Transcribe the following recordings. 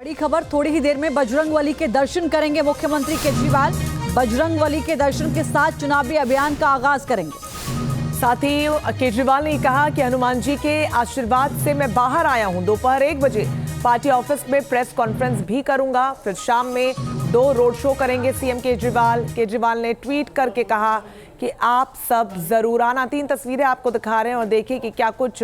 बड़ी खबर, थोड़ी ही देर में बजरंगबली के दर्शन करेंगे मुख्यमंत्री केजरीवाल। बजरंगबली के दर्शन के साथ चुनावी अभियान का आगाज करेंगे। साथ ही केजरीवाल ने कहा कि हनुमान जी के आशीर्वाद से मैं बाहर आया हूं। दोपहर 1 बजे पार्टी ऑफिस में प्रेस कॉन्फ्रेंस भी करूंगा। फिर शाम में 2 रोड शो करेंगे सीएम केजरीवाल। केजरीवाल ने ट्वीट करके कहा कि आप सब जरूर आना। 3 तस्वीरें आपको दिखा रहे हैं और देखिए कि क्या कुछ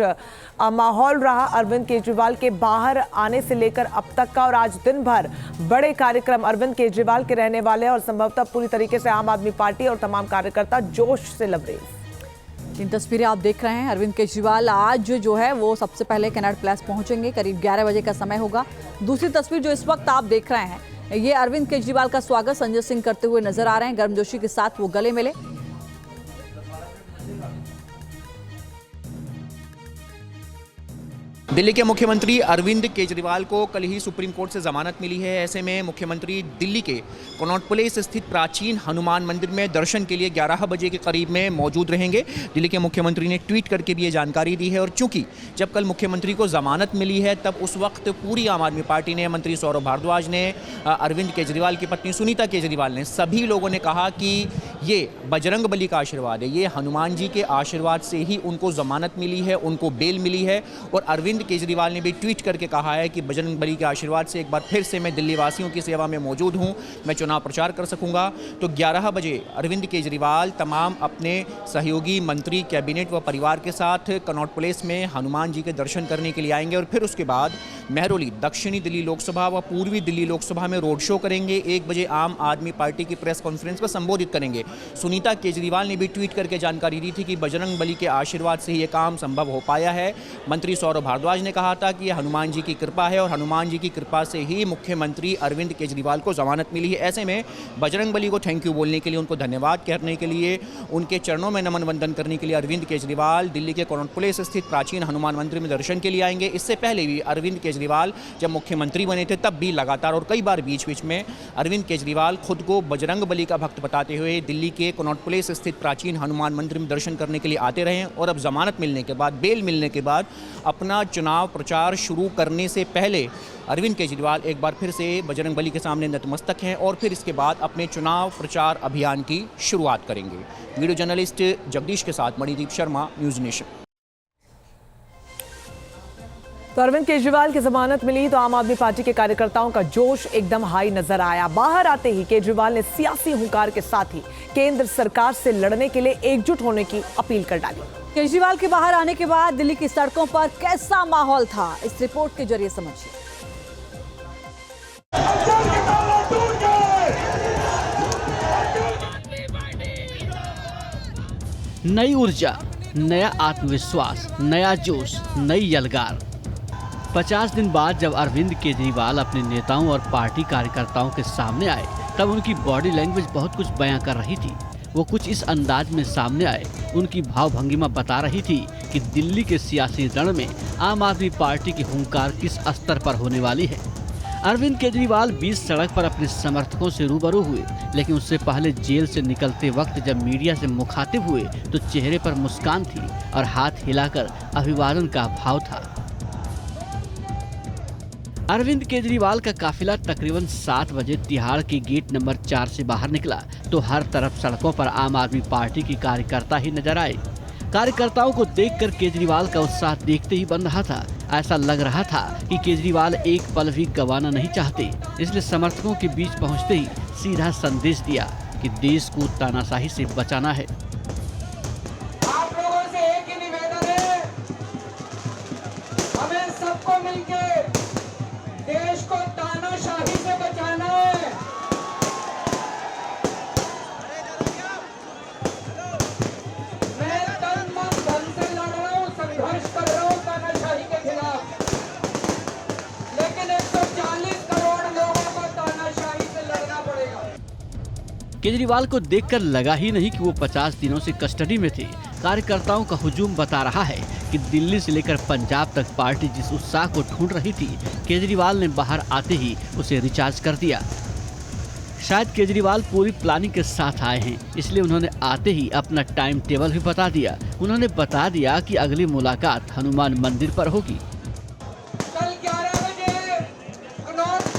माहौल रहा अरविंद केजरीवाल के बाहर आने से लेकर अब तक का। और आज दिन भर बड़े कार्यक्रम अरविंद केजरीवाल के रहने वाले हैं और संभवतः पूरी तरीके से आम आदमी पार्टी और तमाम कार्यकर्ता जोश से लबरेज। 3 तस्वीरें आप देख रहे हैं। अरविंद केजरीवाल आज जो है वो सबसे पहले कनॉट प्लेस पहुंचेंगे, करीब 11 बजे का समय होगा। दूसरी तस्वीर जो इस वक्त आप देख रहे हैं, ये अरविंद केजरीवाल का स्वागत संजय सिंह करते हुए नजर आ रहे हैं। गर्मजोशी के साथ वो गले मिले। दिल्ली के मुख्यमंत्री अरविंद केजरीवाल को कल ही सुप्रीम कोर्ट से जमानत मिली है। ऐसे में मुख्यमंत्री दिल्ली के कनॉट प्लेस स्थित प्राचीन हनुमान मंदिर में दर्शन के लिए 11 बजे के करीब में मौजूद रहेंगे। दिल्ली के मुख्यमंत्री ने ट्वीट करके भी ये जानकारी दी है। और चूंकि जब कल मुख्यमंत्री को जमानत मिली है तब उस वक्त पूरी आम आदमी पार्टी ने, मंत्री सौरभ भारद्वाज ने, अरविंद केजरीवाल की पत्नी सुनीता केजरीवाल ने, सभी लोगों ने कहा कि ये बजरंगबली का आशीर्वाद है, ये हनुमान जी के आशीर्वाद से ही उनको जमानत मिली है, उनको बेल मिली है। और अरविंद केजरीवाल ने भी ट्वीट करके कहा है कि बजरंगबली के आशीर्वाद से एक बार फिर से मैं दिल्ली वासियों की सेवा में मौजूद हूं, मैं चुनाव प्रचार कर सकूंगा। तो 11 बजे अरविंद केजरीवाल तमाम अपने सहयोगी, मंत्री, कैबिनेट व परिवार के साथ कनॉट प्लेस में हनुमान जी के दर्शन करने के लिए आएंगे। और फिर उसके बाद मेहरौली, दक्षिणी दिल्ली लोकसभा व पूर्वी दिल्ली लोकसभा में रोड शो करेंगे। 1 बजे आम आदमी पार्टी की प्रेस कॉन्फ्रेंस को संबोधित करेंगे। सुनीता केजरीवाल ने भी ट्वीट करके जानकारी दी थी कि बजरंगबली के आशीर्वाद से ही ये काम संभव हो पाया है। मंत्री सौरभ भारद्वाज ने कहा था कि यह हनुमान जी की कृपा है और हनुमान जी की कृपा से ही मुख्यमंत्री अरविंद केजरीवाल को जमानत मिली है। ऐसे में बजरंगबली को थैंक यू बोलने के लिए, उनको धन्यवाद कहने के लिए, उनके चरणों में नमन वंदन करने के लिए अरविंद केजरीवाल दिल्ली के कनॉट प्लेस स्थित प्राचीन हनुमान मंदिर में दर्शन के लिए आएंगे। इससे पहले भी अरविंद केजरीवाल जब मुख्यमंत्री बने थे तब भी लगातार और कई बार बीच बीच में अरविंद केजरीवाल खुद को बजरंगबली का भक्त बताते हुए दिल्ली के कनॉट प्लेस स्थित प्राचीन हनुमान मंदिर में दर्शन करने के लिए आते रहे। और अब जमानत मिलने के बाद, बेल मिलने के बाद अपना चुनाव प्रचार शुरू करने से पहले अरविंद केजरीवाल एक बार फिर से बजरंगबली के सामने नतमस्तक हैं और फिर इसके बाद अपने चुनाव प्रचार अभियान की शुरुआत करेंगे। वीडियो जर्नलिस्ट जगदीश के साथ मणिदीप शर्मा, न्यूज़ नेशन। तो अरविंद केजरीवाल की जमानत मिली तो आम आदमी पार्टी के कार्यकर्ताओं का जोश एकदम हाई नजर आया। बाहर आते ही केजरीवाल ने सियासी हुंकार के साथ ही केंद्र सरकार से लड़ने के लिए एकजुट होने की अपील कर डाली। केजरीवाल के बाहर आने के बाद दिल्ली की सड़कों पर कैसा माहौल था, इस रिपोर्ट के जरिए समझिए। नई ऊर्जा, नया आत्मविश्वास, नया जोश, नई यलगार। 50 दिन बाद जब अरविंद केजरीवाल अपने नेताओं और पार्टी कार्यकर्ताओं के सामने आए तब उनकी बॉडी लैंग्वेज बहुत कुछ बयां कर रही थी। वो कुछ इस अंदाज में सामने आए, उनकी भाव-भंगिमा बता रही थी कि दिल्ली के सियासी रण में आम आदमी पार्टी की हुंकार किस स्तर पर होने वाली है। अरविंद केजरीवाल बीच सड़क पर अपने समर्थकों से रूबरू हुए, लेकिन उससे पहले जेल से निकलते वक्त जब मीडिया से मुखातिब हुए तो चेहरे पर मुस्कान थी और हाथ हिलाकर अभिवादन का भाव था। अरविंद केजरीवाल का काफिला तकरीबन 7 बजे तिहाड़ के गेट नंबर 4 से बाहर निकला तो हर तरफ सड़कों पर आम आदमी पार्टी के कार्यकर्ता ही नजर आए। कार्यकर्ताओं को देखकर केजरीवाल का उत्साह देखते ही बन रहा था। ऐसा लग रहा था कि केजरीवाल एक पल भी गंवाना नहीं चाहते, इसलिए समर्थकों के बीच पहुंचते ही सीधा संदेश दिया कि देश को तानाशाही से बचाना है। आप लोगों से एक ही निवेदन है, हमें सबको मिलके देश को तानाशाही से बचाना है। मैं तन मन धन से लड़ रहा हूं, संघर्ष कर रहा हूं तानाशाही के खिलाफ, लेकिन 140 करोड़ लोगों को तानाशाही से लड़ना पड़ेगा। केजरीवाल को देखकर लगा ही नहीं कि वो 50 दिनों से कस्टडी में थे। कार्यकर्ताओं का हुजूम बता रहा है कि दिल्ली से लेकर पंजाब तक पार्टी जिस उत्साह को ढूंढ रही थी, केजरीवाल ने बाहर आते ही उसे रिचार्ज कर दिया। शायद केजरीवाल पूरी प्लानिंग के साथ आए हैं, इसलिए उन्होंने आते ही अपना टाइम टेबल भी बता दिया। उन्होंने बता दिया कि अगली मुलाकात हनुमान मंदिर पर होगी। कल 11 बजे कनॉट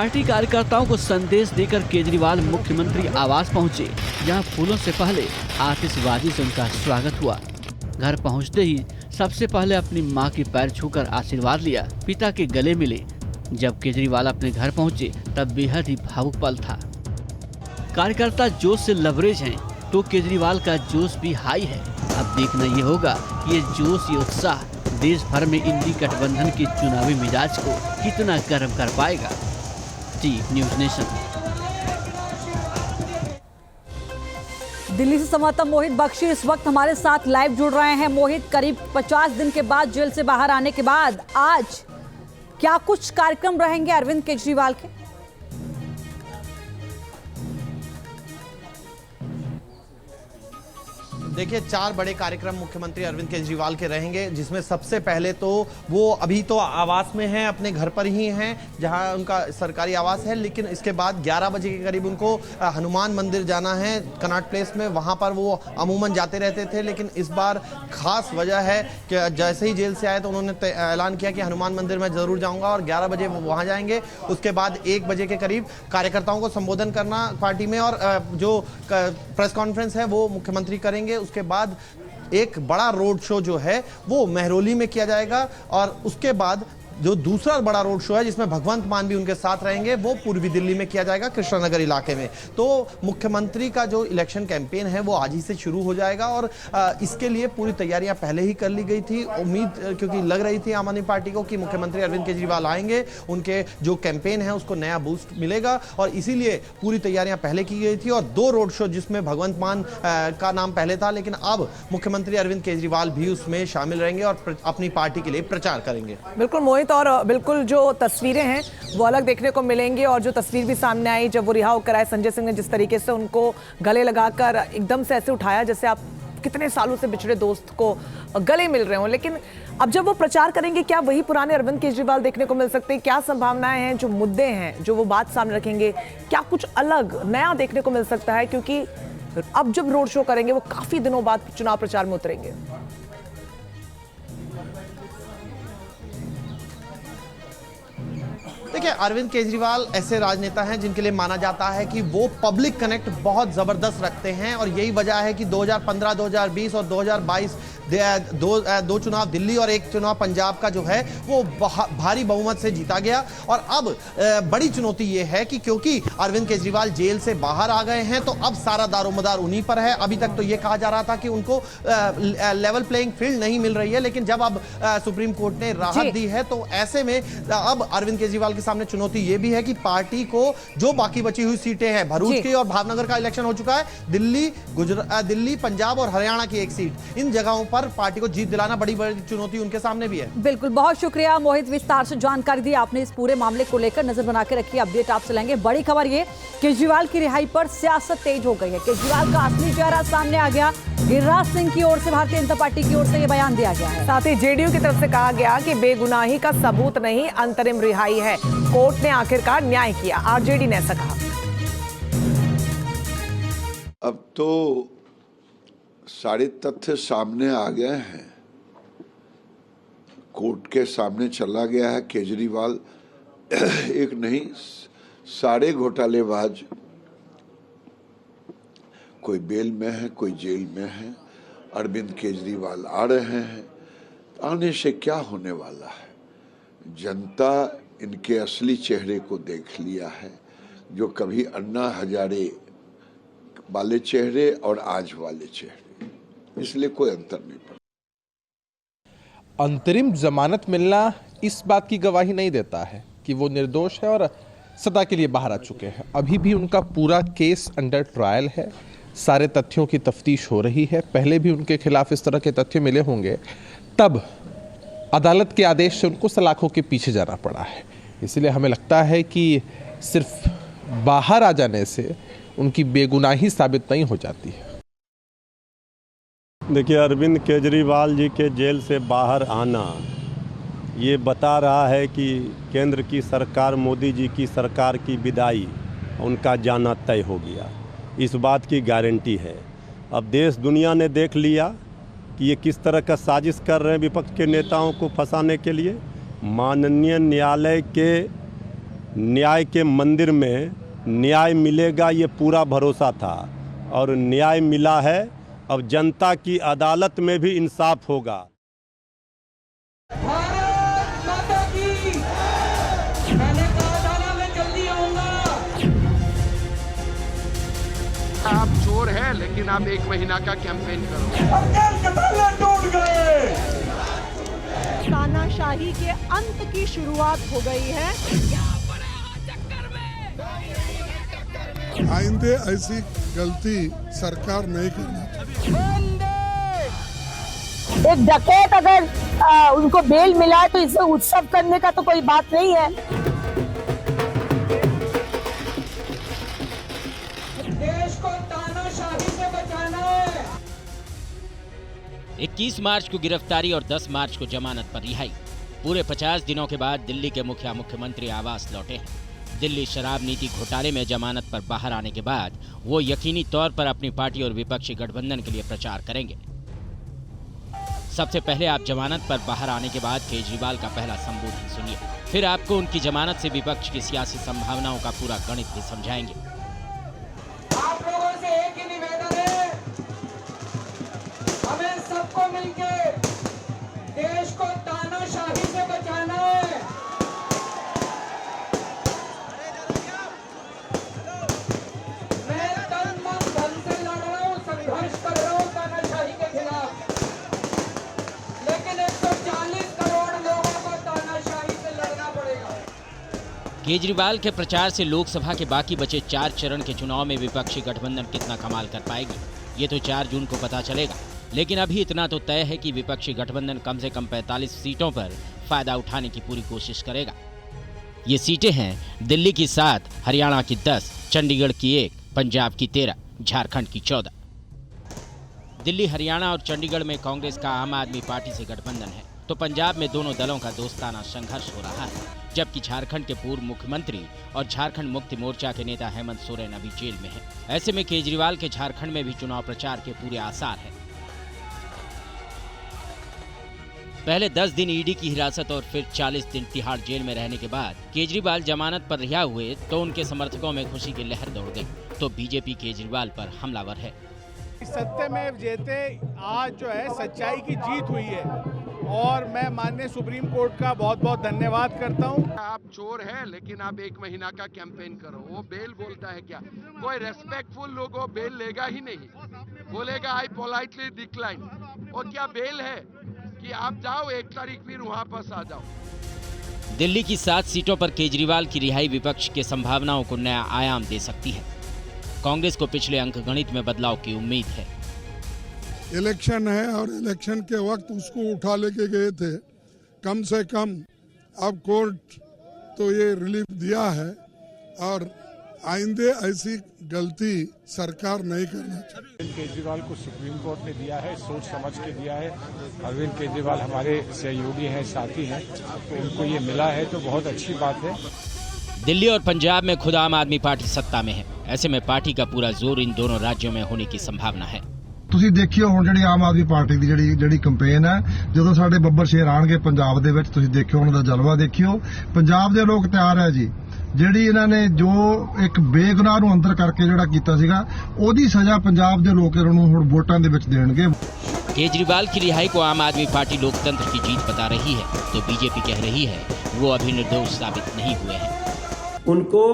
पार्टी कार्यकर्ताओं को संदेश देकर केजरीवाल मुख्यमंत्री आवास पहुंचे, जहां फूलों से पहले आतिशबाजी से उनका स्वागत हुआ। घर पहुंचते ही सबसे पहले अपनी मां के पैर छूकर आशीर्वाद लिया, पिता के गले मिले। जब केजरीवाल अपने घर पहुंचे तब बेहद ही भावुक पल था। कार्यकर्ता जोश से लबरेज हैं, तो केजरीवाल का जोश भी हाई है। अब देखना ये होगा कि ये जोश, ये उत्साह देश भर में इंडी गठबंधन के चुनावी मिजाज को कितना गर्म कर पाएगा। News nation. दिल्ली से संवाददाता मोहित बख्शी इस वक्त हमारे साथ लाइव जुड़ रहे हैं। मोहित, करीब 50 दिन के बाद जेल से बाहर आने के बाद आज क्या कुछ कार्यक्रम रहेंगे अरविंद केजरीवाल के? देखिए, 4 बड़े कार्यक्रम मुख्यमंत्री अरविंद केजरीवाल के रहेंगे, जिसमें सबसे पहले तो वो अभी तो आवास में हैं, अपने घर पर ही हैं जहां उनका सरकारी आवास है, लेकिन इसके बाद 11 बजे के करीब उनको हनुमान मंदिर जाना है कनॉट प्लेस में। वहां पर वो अमूमन जाते रहते थे, लेकिन इस बार खास वजह है कि जैसे ही जेल से आए तो उन्होंने ऐलान किया कि हनुमान मंदिर में जरूर जाऊंगा, और 11 बजे वो वहां जाएंगे। उसके बाद 1 बजे के करीब कार्यकर्ताओं को संबोधन करना पार्टी में, और जो प्रेस कॉन्फ्रेंस है वो मुख्यमंत्री करेंगे। उसके बाद एक बड़ा रोड शो जो है वो मेहरौली में किया जाएगा, और उसके बाद जो दूसरा बड़ा रोड शो है जिसमें भगवंत मान भी उनके साथ रहेंगे, वो पूर्वी दिल्ली में किया जाएगा, कृष्णानगर इलाके में। तो मुख्यमंत्री का जो इलेक्शन कैंपेन है वो आज ही से शुरू हो जाएगा, और इसके लिए पूरी तैयारियां पहले ही कर ली गई थी। उम्मीद क्योंकि लग रही थी आम आदमी पार्टी को कि मुख्यमंत्री अरविंद केजरीवाल आएंगे, उनके जो कैंपेन है उसको नया बूस्ट मिलेगा, और इसीलिए पूरी तैयारियां पहले की गई थी। और 2 रोड शो जिसमें भगवंत मान का नाम पहले था, लेकिन अब मुख्यमंत्री अरविंद केजरीवाल भी उसमें शामिल रहेंगे और अपनी पार्टी के लिए प्रचार करेंगे। बिल्कुल मोहित, और बिल्कुल जो तस्वीरें हैं वो अलग देखने को मिलेंगी, और जो तस्वीर भी सामने आई जब वो रिहा होकर आए, संजय सिंह ने जिस तरीके से उनको गले लगाकर एकदम से ऐसे उठाया जैसे आप कितने सालों से बिछड़े दोस्त को गले मिल रहे हो। लेकिन अब जब वो प्रचार करेंगे, क्या वही पुराने अरविंद केजरीवाल देखने को मिल सकते हैं? क्या संभावनाएं हैं, जो मुद्दे हैं जो वो बात सामने रखेंगे, क्या कुछ अलग नया देखने को मिल सकता है? क्योंकि अब जब रोड शो करेंगे वो काफी दिनों बाद चुनाव प्रचार में उतरेंगे। देखिए, अरविंद केजरीवाल ऐसे राजनेता हैं जिनके लिए माना जाता है कि वो पब्लिक कनेक्ट बहुत जबरदस्त रखते हैं, और यही वजह है कि 2015, 2020 और 2022 दो चुनाव दिल्ली और 1 चुनाव पंजाब का जो है वो भारी बहुमत से जीता गया। और अब बड़ी चुनौती ये है कि क्योंकि अरविंद केजरीवाल जेल से बाहर आ गए हैं, तो अब सारा दारोमदार उन्हीं पर है। अभी तक तो ये कहा जा रहा था कि उनको लेवल प्लेइंग फील्ड नहीं मिल रही है, लेकिन जब अब सुप्रीम कोर्ट ने राहत दी है, तो ऐसे में अब अरविंद केजरीवाल के सामने चुनौती ये भी है कि पार्टी को जो बाकी बची हुई सीटें हैं, भरूच की और भावनगर का इलेक्शन हो चुका है, दिल्ली, पंजाब और हरियाणा की 1 सीट, इन जगहों पर पार्टी को जीत दिलाना बड़ी बड़ी चुनौती उनके सामने भी है। बिल्कुल, बहुत शुक्रिया मोहित, विस्तार से जानकारी दी आपने इस पूरे मामले को लेकर। नजर बना के रखिए, अपडेट आपसे लेंगे। बड़ी खबर ये, केजरीवाल की रिहाई पर सियासत तेज हो गई है। केजरीवाल का असली चेहरा सामने आ गया। गिरिराज सिंह की ओर से, भारतीय जनता पार्टी की ओर से ये बयान दिया गया है। साथ ही जेडीयू की तरफ से कहा गया कि बेगुनाही का सबूत नहीं, अंतरिम रिहाई है। कोर्ट ने आखिरकार न्याय किया, आरजेडी ने ऐसा कहा। अब तो सारे तथ्य सामने आ गए हैं, कोर्ट के सामने चला गया है। केजरीवाल एक नहीं, सारे घोटालेबाज, कोई बेल में है, कोई जेल में है। अरविंद केजरीवाल आ रहे हैं, आने से क्या होने वाला है? जनता इनके असली चेहरे को देख लिया है, जो कभी अन्ना हजारे वाले चेहरे और आज वाले चेहरे, इसलिए कोई अंतर नहीं पड़ा। अंतरिम जमानत मिलना इस बात की गवाही नहीं देता है कि वो निर्दोष है और सदा के लिए बाहर आ चुके हैं। अभी भी उनका पूरा केस अंडर ट्रायल है, सारे तथ्यों की तफ्तीश हो रही है। पहले भी उनके खिलाफ इस तरह के तथ्य मिले होंगे, तब अदालत के आदेश से उनको सलाखों के पीछे जाना पड़ा है। इसलिए हमें लगता है कि सिर्फ बाहर आ जाने से उनकी बेगुनाही साबित नहीं हो जाती है। देखिए, अरविंद केजरीवाल जी के जेल से बाहर आना ये बता रहा है कि केंद्र की सरकार, मोदी जी की सरकार की विदाई, उनका जाना तय हो गया, इस बात की गारंटी है। अब देश दुनिया ने देख लिया कि ये किस तरह का साजिश कर रहे हैं विपक्ष के नेताओं को फंसाने के लिए। माननीय न्यायालय के न्याय के मंदिर में न्याय मिलेगा ये पूरा भरोसा था और न्याय मिला है। अब जनता की अदालत में भी इंसाफ होगा। भारत माता की। मैंने कहा था ना मैं जल्दी आऊंगा। आप चोर हैं लेकिन आप 1 महीना का कैंपेन करो। अब जेल के ताले टूट गए। तानाशाही के अंत की शुरुआत हो गई है। आइंदे ऐसी गलती सरकार नहीं करना चाहिए। एक डकैत अगर उनको बेल मिला है तो इसे उत्सव करने का तो कोई बात नहीं है। देश को तानाशाही से बचाना है। 21 मार्च को गिरफ्तारी और 10 मार्च को जमानत पर रिहाई। पूरे 50 दिनों के बाद दिल्ली के मुख्यमंत्री आवास लौटे हैं। दिल्ली शराब नीति घोटाले में जमानत पर बाहर आने के बाद वो यकीनी तौर पर अपनी पार्टी और विपक्षी गठबंधन के लिए प्रचार करेंगे। सबसे पहले आप जमानत पर बाहर आने के बाद केजरीवाल का पहला संबोधन सुनिए, फिर आपको उनकी जमानत से विपक्ष की सियासी संभावनाओं का पूरा गणित भी समझाएंगे। आप लोगों से एक ही निवेदन है, हमें सबको मिलके देश को तानाशाही से बचाना है। मैं तन मन धन से लड़ रहा हूँ, संघर्ष कर रहा हूँ तानाशाही के खिलाफ, लेकिन 140 करोड़ लोगों को तानाशाही से लड़ना पड़ेगा। केजरीवाल के प्रचार से लोकसभा के बाकी बचे 4 चरण के चुनाव में विपक्षी गठबंधन कितना कमाल कर पाएगी, ये तो 4 जून को पता चलेगा। लेकिन अभी इतना तो तय है कि विपक्षी गठबंधन कम से कम 45 सीटों पर फायदा उठाने की पूरी कोशिश करेगा। ये सीटें हैं दिल्ली की 7, हरियाणा की 10, चंडीगढ़ की 1, पंजाब की 13, झारखंड की 14। दिल्ली, हरियाणा और चंडीगढ़ में कांग्रेस का आम आदमी पार्टी से गठबंधन है, तो पंजाब में दोनों दलों का दोस्ताना संघर्ष हो रहा है। जबकि झारखंड के पूर्व मुख्यमंत्री और झारखंड मुक्ति मोर्चा के नेता हेमंत सोरेन अभी जेल में हैं। ऐसे में केजरीवाल के झारखंड में भी चुनाव प्रचार के पूरे आसार हैं। पहले 10 दिन ईडी की हिरासत और फिर 40 दिन तिहाड़ जेल में रहने के बाद केजरीवाल जमानत पर रिहा हुए तो उनके समर्थकों में खुशी की लहर दौड़ गई, तो बीजेपी केजरीवाल पर हमलावर है। सत्य में जेते आज जो है सच्चाई की जीत हुई है और मैं माननीय सुप्रीम कोर्ट का बहुत बहुत धन्यवाद करता हूं। आप चोर हैं लेकिन आप 1 महीना का कैंपेन करो। वो बेल बोलता है क्या? कोई रेस्पेक्टफुल लोग वो बेल लेगा ही नहीं, बोलेगा आई पोलाइटली डिक्लाइन। और क्या बेल है कि आप जाओ 1 तारीख फिर वहां पर आ जाओ। दिल्ली की 7 सीटों पर केजरीवाल की रिहाई विपक्ष के संभावनाओं को नया आयाम दे सकती है। कांग्रेस को पिछले अंकगणित में बदलाव की उम्मीद है। इलेक्शन है और इलेक्शन के वक्त उसको उठा लेके गए थे, कम से कम अब कोर्ट तो ये रिलीफ दिया है और आइंदे ऐसी गलती सरकार नहीं करना चाहिए। अरविंद केजरीवाल को सुप्रीम कोर्ट ने दिया है, सोच समझ के दिया है। अरविंद केजरीवाल हमारे सहयोगी हैं, साथी हैं, तो उनको ये मिला है तो बहुत अच्छी बात है। दिल्ली और पंजाब में खुद आम आदमी पार्टी सत्ता में है। ऐसे में पार्टी का पूरा जोर इन दोनों राज्यों में होने की संभावना है। ਤੁਸੀਂ ਦੇਖਿਓ ਹੁਣ ਜਿਹੜੀ ਆਮ ਆਦਮੀ ਪਾਰਟੀ ਦੀ ਜਿਹੜੀ ਕੈਂਪੇਨ ਹੈ, ਜਦੋਂ ਸਾਡੇ ਬੱਬਰ ਸ਼ੇਰ ਆਣਗੇ ਪੰਜਾਬ ਦੇ ਵਿੱਚ, ਤੁਸੀਂ ਦੇਖਿਓ ਉਹਨਾਂ ਦਾ ਜਲਵਾ ਦੇਖਿਓ। ਪੰਜਾਬ ਦੇ ਲੋਕ ਤਿਆਰ ਹੈ ਜੀ, ਜਿਹੜੀ ਇਹਨਾਂ ਨੇ ਜੋ ਇੱਕ ਬੇਗੁਨਾਹ ਨੂੰ ਅੰਦਰ ਕਰਕੇ ਜਿਹੜਾ ਕੀਤਾ ਸੀਗਾ, ਉਹਦੀ ਸਜ਼ਾ ਪੰਜਾਬ ਦੇ ਲੋਕ ਇਹਨਾਂ ਨੂੰ ਹੁਣ ਵੋਟਾਂ ਦੇ ਵਿੱਚ ਦੇਣਗੇ। केजरीवाल की रिहाई को आम आदमी पार्टी लोकतंत्र की जीत बता रही है, तो बीजेपी कह रही है वो अभी निर्दोष साबित नहीं हुए हैं। उनको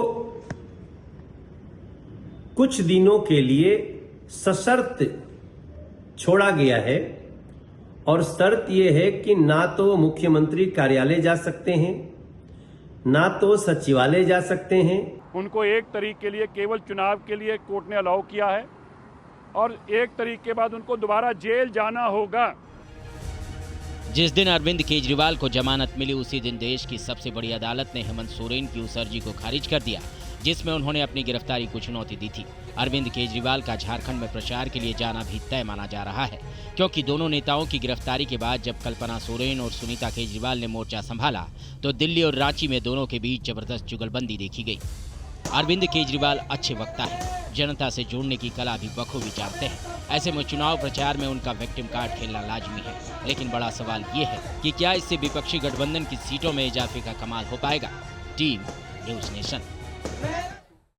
कुछ दिनों के लिए सशर्त छोड़ा गया है और शर्त यह है कि ना तो मुख्यमंत्री कार्यालय जा सकते हैं, ना तो सचिवालय जा सकते हैं। उनको 1 तारीख के लिए केवल चुनाव के लिए कोर्ट ने अलाउ किया है और 1 तारीख के बाद उनको दोबारा जेल जाना होगा। जिस दिन अरविंद केजरीवाल को जमानत मिली उसी दिन देश की सबसे बड़ी अदालत ने हेमंत सोरेन की उस अर्जी को खारिज कर दिया जिसमें उन्होंने अपनी गिरफ्तारी को चुनौती दी थी। अरविंद केजरीवाल का झारखंड में प्रचार के लिए जाना भी तय माना जा रहा है, क्योंकि दोनों नेताओं की गिरफ्तारी के बाद जब कल्पना सोरेन और सुनीता केजरीवाल ने मोर्चा संभाला तो दिल्ली और रांची में दोनों के बीच जबरदस्त जुगलबंदी देखी गई। अरविंद केजरीवाल अच्छे वक्ता है, जनता से जोड़ने की कला भी बखूबी जानते हैं। ऐसे में चुनाव प्रचार में उनका विक्टिम कार्ड खेलना लाजमी है। लेकिन बड़ा सवाल ये है कि क्या इससे विपक्षी गठबंधन की सीटों में इजाफे का कमाल हो पाएगा? Team news nation.